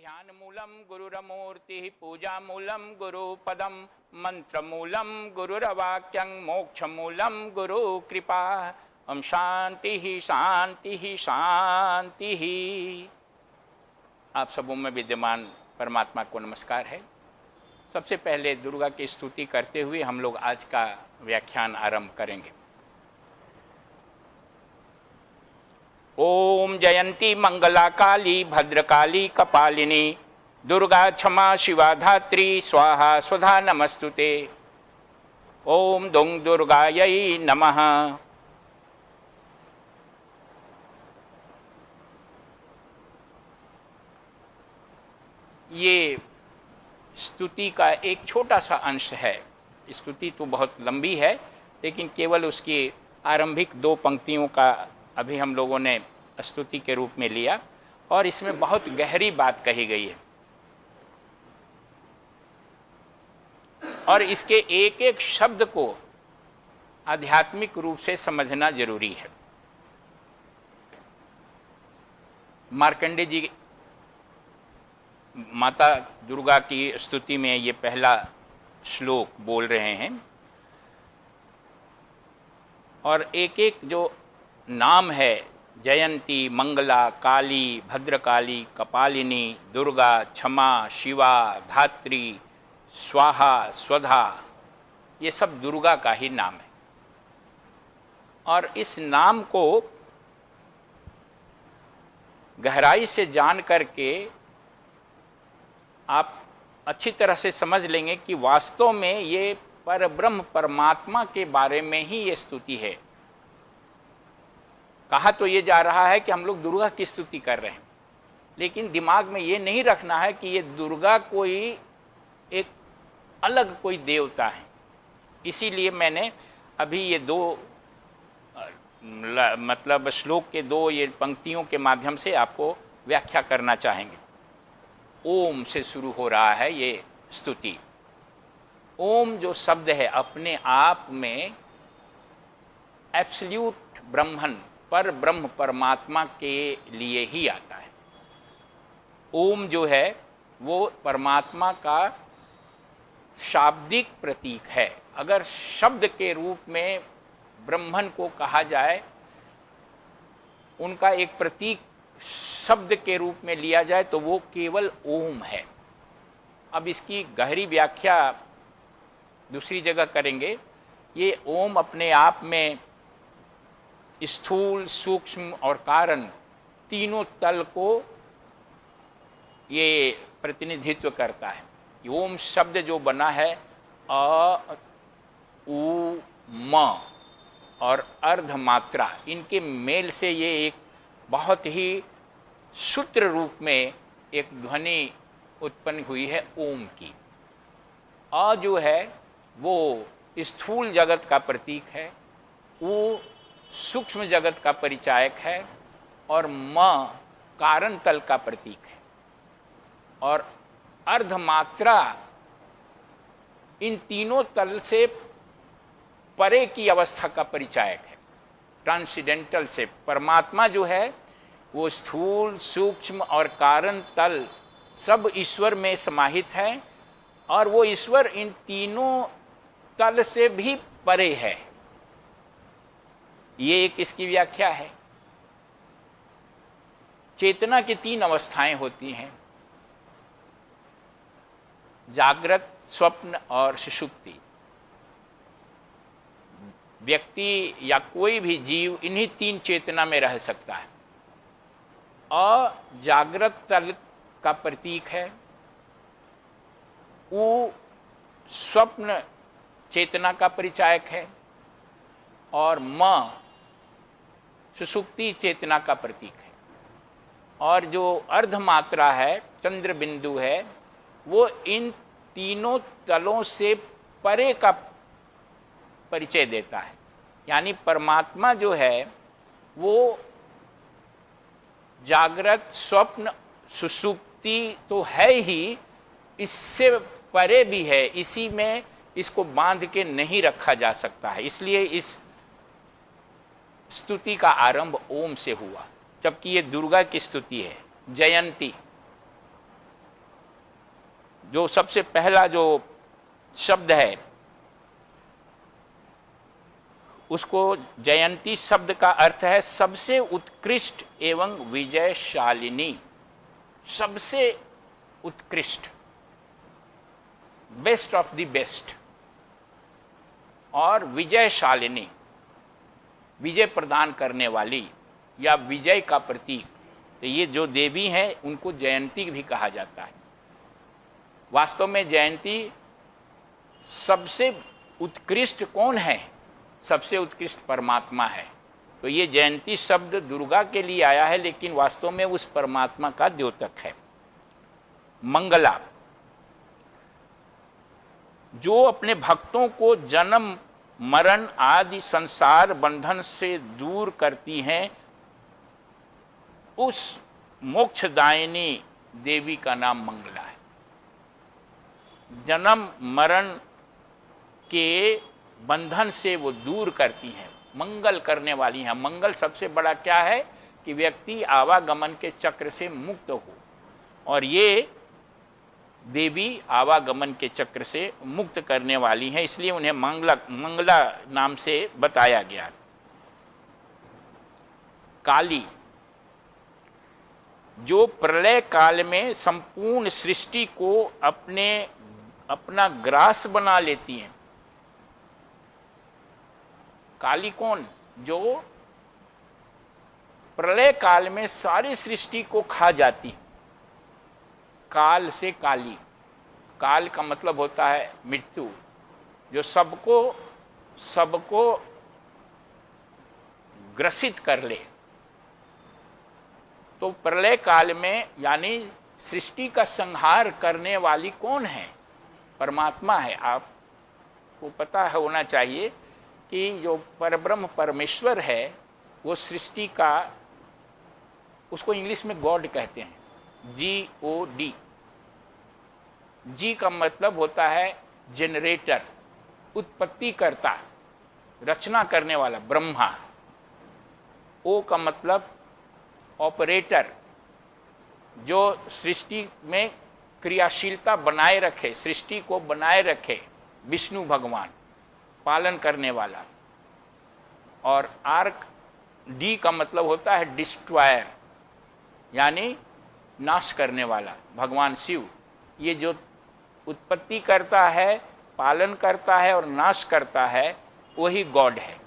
ध्यान मूलम गुरुरमूर्ति पूजा मूलम गुरुपदम मंत्र मूलम गुरुरवाक्यं मोक्ष मूलम गुरु कृपा। ओम शांति ही शांति ही शांति ही। आप सबों में विद्यमान परमात्मा को नमस्कार है। सबसे पहले दुर्गा की स्तुति करते हुए हम लोग आज का व्याख्यान आरंभ करेंगे। ओम जयंती मंगला काली भद्रकाली कपालिनी दुर्गा क्षमा शिवा धात्री स्वाहा स्वधा नमस्तुते। ओम दुंग दुर्गायै नमः। ये स्तुति का एक छोटा सा अंश है। स्तुति तो बहुत लंबी है, लेकिन केवल उसकी आरंभिक दो पंक्तियों का अभी हम लोगों ने स्तुति के रूप में लिया और इसमें बहुत गहरी बात कही गई है और इसके एक एक शब्द को आध्यात्मिक रूप से समझना जरूरी है। मार्कंडे जी माता दुर्गा की स्तुति में ये पहला श्लोक बोल रहे हैं और एक एक जो नाम है, जयंती मंगला काली भद्रकाली कपालिनी दुर्गा क्षमा शिवा धात्री स्वाहा स्वधा, ये सब दुर्गा का ही नाम है। और इस नाम को गहराई से जान करके आप अच्छी तरह से समझ लेंगे कि वास्तव में ये परब्रह्म परमात्मा के बारे में ही ये स्तुति है। कहा तो ये जा रहा है कि हम लोग दुर्गा की स्तुति कर रहे हैं, लेकिन दिमाग में ये नहीं रखना है कि ये दुर्गा कोई एक अलग कोई देवता है। इसीलिए मैंने अभी ये दो मतलब श्लोक के दो ये पंक्तियों के माध्यम से आपको व्याख्या करना चाहेंगे। ओम से शुरू हो रहा है ये स्तुति। ओम जो शब्द है अपने आप में एब्सोल्यूट ब्रह्मन पर ब्रह्म परमात्मा के लिए ही आता है। ओम जो है वो परमात्मा का शाब्दिक प्रतीक है। अगर शब्द के रूप में ब्रह्मन को कहा जाए, उनका एक प्रतीक शब्द के रूप में लिया जाए तो वो केवल ओम है। अब इसकी गहरी व्याख्या दूसरी जगह करेंगे। ये ओम अपने आप में स्थूल सूक्ष्म और कारण तीनों तल को ये प्रतिनिधित्व करता है। ओम शब्द जो बना है अ उ म और अर्ध मात्रा, इनके मेल से ये एक बहुत ही सूत्र रूप में एक ध्वनि उत्पन्न हुई है ओम की। अ जो है वो स्थूल जगत का प्रतीक है, वो सूक्ष्म जगत का परिचायक है और म कारण तल का प्रतीक है और अर्धमात्रा इन तीनों तल से परे की अवस्था का परिचायक है। ट्रांसेंडेंटल से परमात्मा जो है वो स्थूल सूक्ष्म और कारण तल सब ईश्वर में समाहित है और वो ईश्वर इन तीनों तल से भी परे है। ये एक इसकी व्याख्या है। चेतना की तीन अवस्थाएं होती हैं, जागृत स्वप्न और सुषुप्ति। व्यक्ति या कोई भी जीव इन्हीं तीन चेतना में रह सकता है। जागृत तल का प्रतीक है, वो स्वप्न चेतना का परिचायक है और म सुषुप्ति चेतना का प्रतीक है। और जो अर्धमात्रा है, चंद्र बिंदु है, वो इन तीनों तलों से परे का परिचय देता है। यानी परमात्मा जो है वो जागृत स्वप्न सुषुप्ति तो है ही, इससे परे भी है। इसी में इसको बांध के नहीं रखा जा सकता है। इसलिए इस स्तुति का आरंभ ओम से हुआ, जबकि ये दुर्गा की स्तुति है। जयंती जो सबसे पहला जो शब्द है उसको जयंती शब्द का अर्थ है सबसे उत्कृष्ट एवं विजयशालिनी। सबसे उत्कृष्ट, बेस्ट ऑफ द बेस्ट, और विजयशालिनी, विजय प्रदान करने वाली या विजय का प्रतीक। तो ये जो देवी हैं उनको जयंती भी कहा जाता है। वास्तव में जयंती सबसे उत्कृष्ट कौन है? सबसे उत्कृष्ट परमात्मा है। तो ये जयंती शब्द दुर्गा के लिए आया है, लेकिन वास्तव में उस परमात्मा का द्योतक है। मंगला, जो अपने भक्तों को जन्म मरण आदि संसार बंधन से दूर करती हैं, उस मोक्षदायिनी देवी का नाम मंगला है। जन्म मरण के बंधन से वो दूर करती हैं, मंगल करने वाली हैं। मंगल सबसे बड़ा क्या है कि व्यक्ति आवागमन के चक्र से मुक्त हो, और ये देवी आवागमन के चक्र से मुक्त करने वाली हैं, इसलिए उन्हें मंगला नाम से बताया गया। काली, जो प्रलय काल में संपूर्ण सृष्टि को अपना ग्रास बना लेती हैं। काली कौन? जो प्रलय काल में सारी सृष्टि को खा जाती। काल से काली, काल का मतलब होता है मृत्यु, जो सबको ग्रसित कर ले। तो प्रलय काल में यानी सृष्टि का संहार करने वाली कौन है? परमात्मा है। आपको पता होना चाहिए कि जो परब्रह्म परमेश्वर है वो सृष्टि का, उसको इंग्लिश में गॉड कहते हैं, GOD। जी का मतलब होता है जनरेटर, उत्पत्ति करता, रचना करने वाला, ब्रह्मा। ओ का मतलब ऑपरेटर, जो सृष्टि में क्रियाशीलता बनाए रखे, सृष्टि को बनाए रखे, विष्णु भगवान, पालन करने वाला। और आर्क, डी का मतलब होता है डिस्ट्रॉयर, यानी नाश करने वाला, भगवान शिव। ये जो उत्पत्ति करता है, पालन करता है और नाश करता है, वही गॉड है।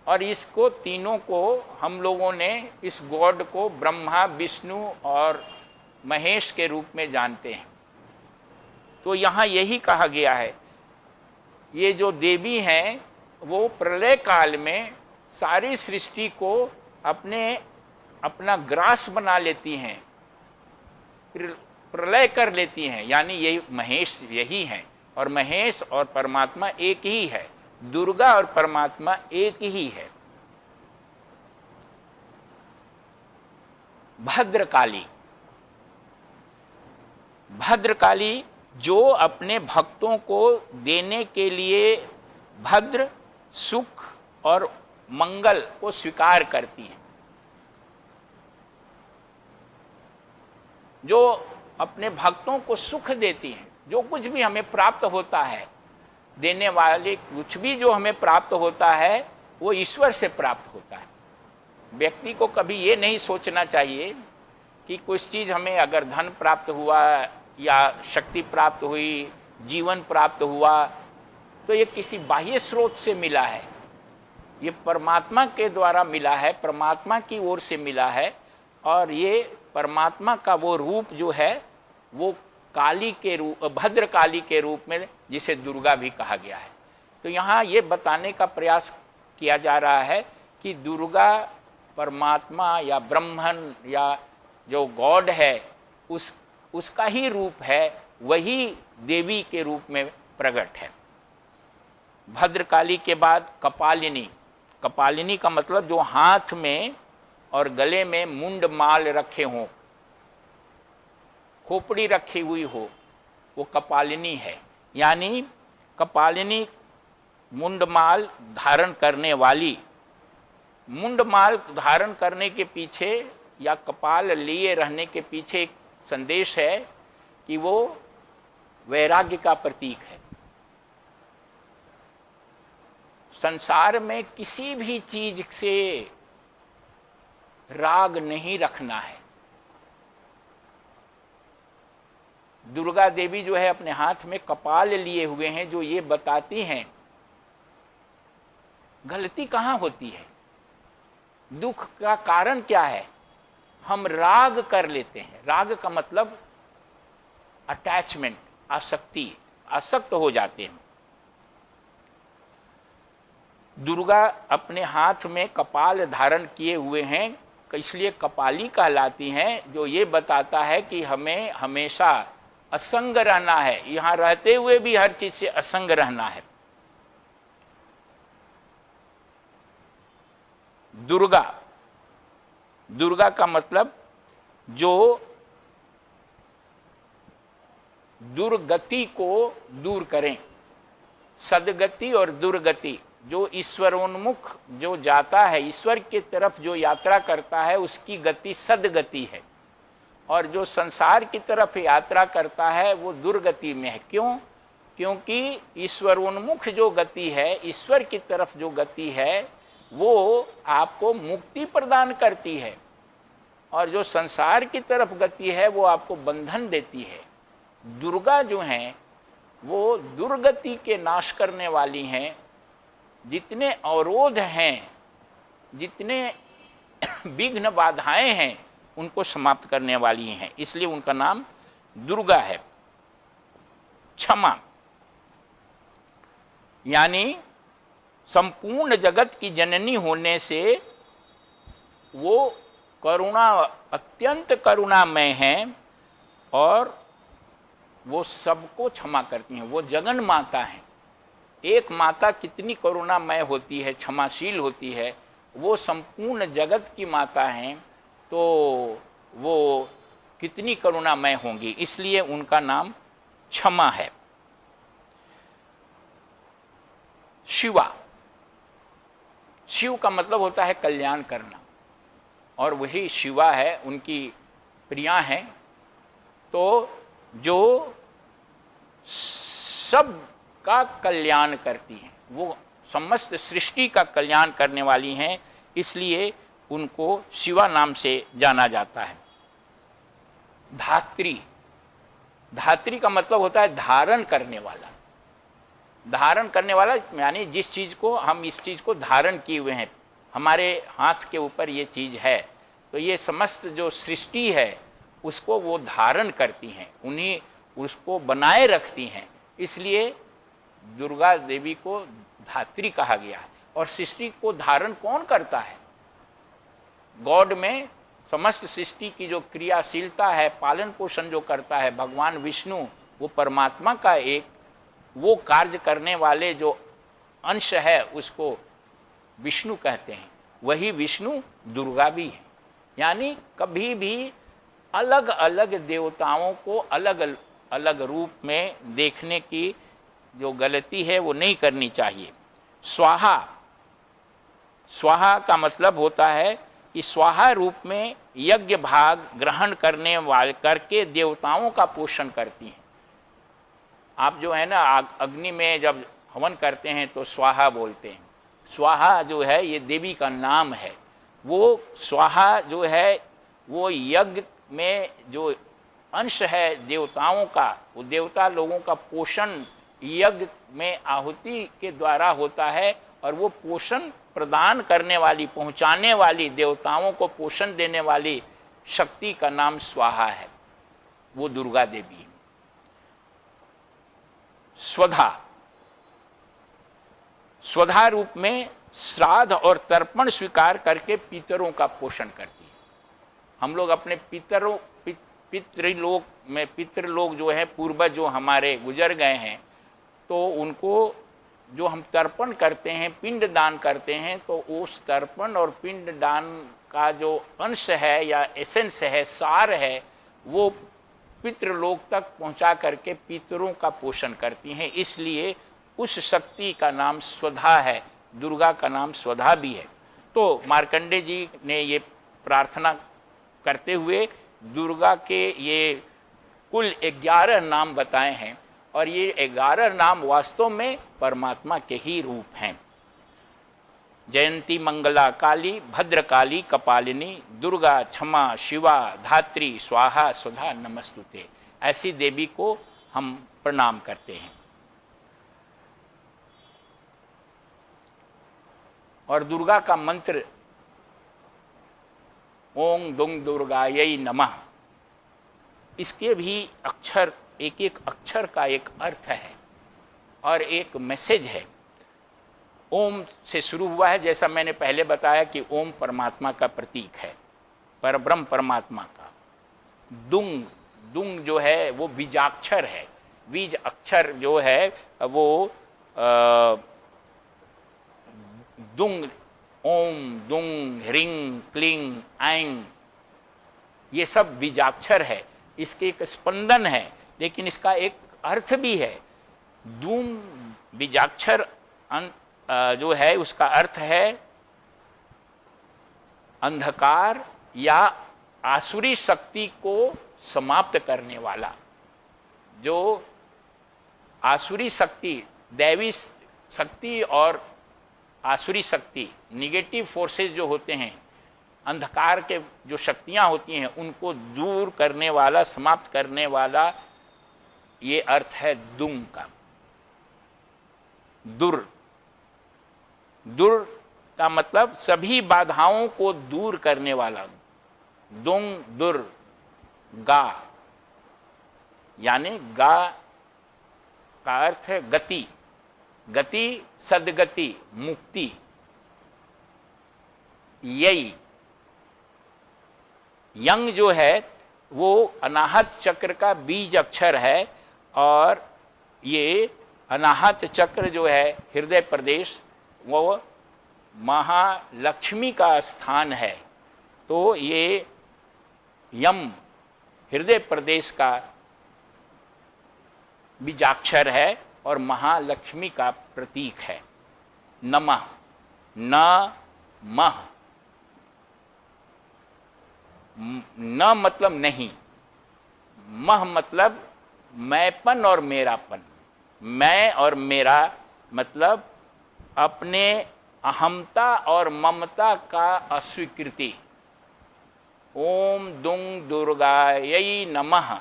और इसको तीनों को हम लोगों ने, इस गॉड को ब्रह्मा, विष्णु और महेश के रूप में जानते हैं। तो यहाँ यही कहा गया है, ये जो देवी हैं वो प्रलय काल में सारी सृष्टि को अपना ग्रास बना लेती हैं, प्रलय कर लेती हैं, यानी यही महेश यही हैं। और महेश और परमात्मा एक ही है, दुर्गा और परमात्मा एक ही है। भद्रकाली, भद्रकाली जो अपने भक्तों को देने के लिए भद्र, सुख और मंगल को स्वीकार करती हैं, जो अपने भक्तों को सुख देती हैं। जो कुछ भी हमें प्राप्त होता है, देने वाले कुछ भी जो हमें प्राप्त होता है वो ईश्वर से प्राप्त होता है। व्यक्ति को कभी ये नहीं सोचना चाहिए कि कुछ चीज़ हमें, अगर धन प्राप्त हुआ या शक्ति प्राप्त हुई, जीवन प्राप्त हुआ, तो ये किसी बाह्य स्रोत से मिला है। ये परमात्मा के द्वारा मिला है, परमात्मा की ओर से मिला है। और ये परमात्मा का वो रूप जो है वो काली के रूप, भद्रकाली के रूप में, जिसे दुर्गा भी कहा गया है। तो यहाँ ये बताने का प्रयास किया जा रहा है कि दुर्गा परमात्मा या ब्रह्मन या जो गॉड है उसका ही रूप है, वही देवी के रूप में प्रकट है। भद्रकाली के बाद कपालिनी। कपालिनी का मतलब जो हाथ में और गले में मुंड माल रखे हों, खोपड़ी रखी हुई हो, वो कपालिनी है। यानी कपालिनी मुंडमाल धारण करने वाली। मुंडमाल धारण करने के पीछे या कपाल लिए रहने के पीछे एक संदेश है कि वो वैराग्य का प्रतीक है। संसार में किसी भी चीज से राग नहीं रखना है। दुर्गा देवी जो है अपने हाथ में कपाल लिए हुए हैं, जो ये बताती हैं गलती कहाँ होती है, दुख का कारण क्या है। हम राग कर लेते हैं। राग का मतलब अटैचमेंट, आसक्ति, आसक्त हो जाते हैं। दुर्गा अपने हाथ में कपाल धारण किए हुए हैं, इसलिए कपाली कहलाती हैं, जो ये बताता है कि हमें हमेशा असंग रहना है। यहाँ रहते हुए भी हर चीज से असंग रहना है। दुर्गा, दुर्गा का मतलब जो दुर्गति को दूर करें। सदगति और दुर्गति, जो ईश्वरोन्मुख जो जाता है, ईश्वर की तरफ जो यात्रा करता है, उसकी गति सदगति है। और जो संसार की तरफ यात्रा करता है वो दुर्गति में है। क्यों? क्योंकि ईश्वरोन्मुख जो गति है, ईश्वर की तरफ जो गति है, वो आपको मुक्ति प्रदान करती है। और जो संसार की तरफ गति है वो आपको बंधन देती है। दुर्गा जो हैं वो दुर्गति के नाश करने वाली हैं। जितने अवरोध हैं, जितने विघ्न बाधाएं हैं, उनको समाप्त करने वाली हैं, इसलिए उनका नाम दुर्गा है। क्षमा यानी संपूर्ण जगत की जननी होने से वो करुणा, अत्यंत करुणामय हैं और वो सबको क्षमा करती हैं। वो जगन माता हैं। एक माता कितनी करुणामय होती है, क्षमाशील होती है, वो संपूर्ण जगत की माता हैं, तो वो कितनी करुणामय होंगी, इसलिए उनका नाम क्षमा है। शिवा, शिव का मतलब होता है कल्याण करना, और वही शिवा है, उनकी प्रिया हैं। तो जो सब का कल्याण करती हैं, वो समस्त सृष्टि का कल्याण करने वाली हैं, इसलिए उनको शिवा नाम से जाना जाता है। धात्री, धात्री का मतलब होता है धारण करने वाला। धारण करने वाला यानी जिस चीज़ को हम, इस चीज़ को धारण किए हुए हैं, हमारे हाथ के ऊपर ये चीज़ है, तो ये समस्त जो सृष्टि है उसको वो धारण करती हैं, उन्हीं उसको बनाए रखती हैं, इसलिए दुर्गा देवी को धात्री कहा गया है। और सृष्टि को धारण कौन करता है? गॉड में समस्त सृष्टि की जो क्रियाशीलता है, पालन पोषण जो करता है भगवान विष्णु, वो परमात्मा का एक वो कार्य करने वाले जो अंश है उसको विष्णु कहते हैं। वही विष्णु दुर्गा भी है। यानी कभी भी अलग अलग देवताओं को अलग अलग रूप में देखने की जो गलती है वो नहीं करनी चाहिए। स्वाहा, स्वाहा का मतलब होता है कि स्वाहा रूप में यज्ञ भाग ग्रहण करने वाले करके देवताओं का पोषण करती हैं। आप जो है ना अग्नि में जब हवन करते हैं तो स्वाहा बोलते हैं। स्वाहा जो है ये देवी का नाम है। वो स्वाहा जो है वो यज्ञ में जो अंश है देवताओं का, वो देवता लोगों का पोषण यज्ञ में आहुति के द्वारा होता है, और वो पोषण प्रदान करने वाली, पहुंचाने वाली, देवताओं को पोषण देने वाली शक्ति का नाम स्वाहा है, वो दुर्गा देवी। स्वधा, स्वधा रूप में श्राद्ध और तर्पण स्वीकार करके पितरों का पोषण करती है। हम लोग अपने पितरों, पितृलोक में, पितृलोक जो है पूर्वज जो हमारे गुजर गए हैं, तो उनको जो हम तर्पण करते हैं, पिंड दान करते हैं, तो उस तर्पण और पिंड दान का जो अंश है या एसेंस है, सार है, वो पितृलोक तक पहुंचा करके पितरों का पोषण करती हैं। इसलिए उस शक्ति का नाम स्वधा है, दुर्गा का नाम स्वधा भी है। तो मार्कंडे जी ने ये प्रार्थना करते हुए दुर्गा के ये कुल 11 नाम बताए हैं और ये 11 नाम वास्तव में परमात्मा के ही रूप हैं। जयंती, मंगला, काली, भद्रकाली, कपालिनी, दुर्गा, क्षमा, शिवा, धात्री, स्वाहा, सुधा, नमस्तुते, ऐसी देवी को हम प्रणाम करते हैं। और दुर्गा का मंत्र ओम दुंग दुर्गायै नमः, इसके भी अक्षर, एक एक अक्षर का एक अर्थ है और एक मैसेज है। ओम से शुरू हुआ है, जैसा मैंने पहले बताया कि ओम परमात्मा का प्रतीक है, परब्रह्म परमात्मा का। दुंग, दुंग जो है वो बीजाक्षर है, बीज अक्षर जो है वो दुंग, ओम, दुंग, ह्रीं, क्लीं, ऐं, ये सब बीजाक्षर है। इसके एक स्पंदन है, लेकिन इसका एक अर्थ भी है। दूम बीजाक्षर जो है उसका अर्थ है अंधकार या आसुरी शक्ति को समाप्त करने वाला। जो आसुरी शक्ति, दैवी शक्ति और आसुरी शक्ति, निगेटिव फोर्सेस जो होते हैं, अंधकार के जो शक्तियां होती हैं, उनको दूर करने वाला, समाप्त करने वाला, ये अर्थ है दुंग का। दुर, दुर का मतलब सभी बाधाओं को दूर करने वाला। दुंग दुर, गा, यानी गा का अर्थ है गति, गति, सद्गति, मुक्ति। यही यंग जो है वो अनाहत चक्र का बीज अक्षर है और ये अनाहत चक्र जो है हृदय प्रदेश, वो महालक्ष्मी का स्थान है। तो ये यम हृदय प्रदेश का बीजाक्षर है और महालक्ष्मी का प्रतीक है। नमः, न मह, न मतलब नहीं, मह मतलब मैंपन और मेरापन। मैं और मेरा मतलब अपने अहमता और ममता का अस्वीकृति। ओम दुंग दुर्गायै नमः,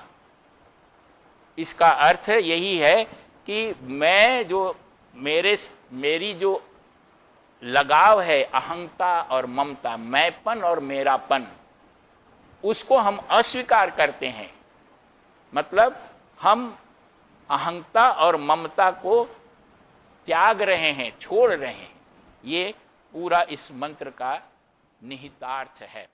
इसका अर्थ यही है कि मैं जो मेरी जो लगाव है अहंता और ममता, मैंपन और मेरापन, उसको हम अस्वीकार करते हैं। मतलब हम अहंता और ममता को त्याग रहे हैं, छोड़ रहे हैं। ये पूरा इस मंत्र का निहितार्थ है।